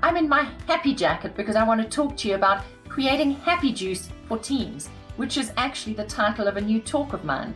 I'm in my happy jacket because I want to talk to you about creating happy juice for teams, which is actually the title of a new talk of mine.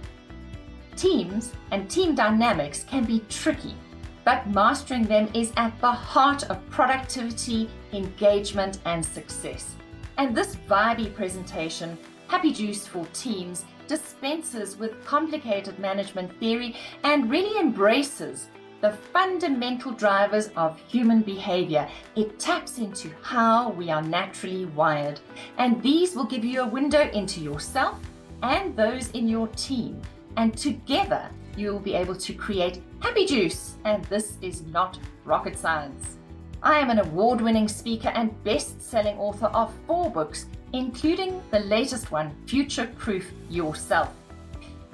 Teams and team dynamics can be tricky, but mastering them is at the heart of productivity, engagement, and success. And this vibey presentation, Happy Juice for Teams, dispenses with complicated management theory and really embraces the fundamental drivers of human behavior. It taps into how we are naturally wired, and these will give you a window into yourself and those in your team. And together, you will be able to create happy juice. And this is not rocket science. I am an award-winning speaker and best-selling author of 4 books, including the latest one, Future-Proof Yourself.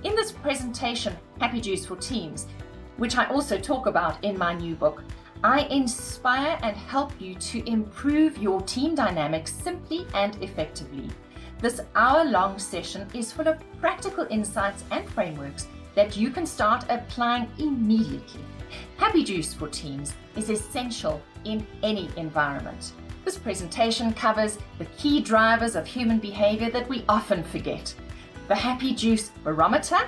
In this presentation, Happy Juice for Teams, which I also talk about in my new book, I inspire and help you to improve your team dynamics simply and effectively. This hour-long session is full of practical insights and frameworks that you can start applying immediately. Happy Juice for Teams is essential in any environment. This presentation covers the key drivers of human behavior that we often forget: the Happy Juice Barometer,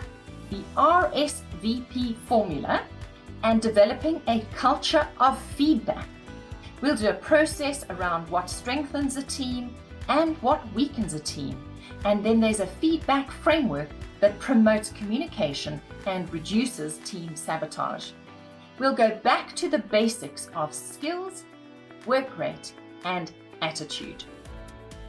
the RSVP Formula, and developing a culture of feedback. We'll do a process around what strengthens a team and what weakens a team. And then there's a feedback framework that promotes communication and reduces team sabotage. We'll go back to the basics of skills, work rate, and attitude.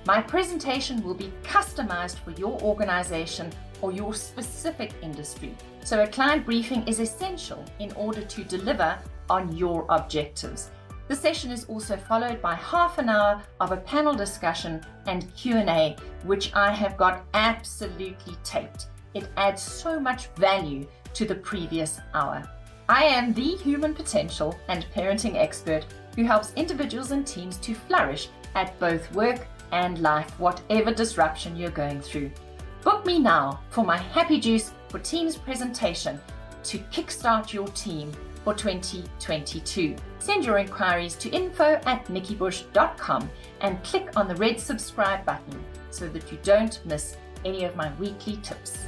My presentation will be customized for your organization or your specific industry, so a client briefing is essential in order to deliver on your objectives. The session is also followed by half an hour of a panel discussion and Q&A, which I have got absolutely taped. It adds so much value to the previous hour. I am the human potential and parenting expert who helps individuals and teams to flourish at both work and life, whatever disruption you're going through. Book me now for my Happy Juice for Teams presentation to kickstart your team for 2022. Send your inquiries to info@nikkibush.com and click on the red subscribe button so that you don't miss any of my weekly tips.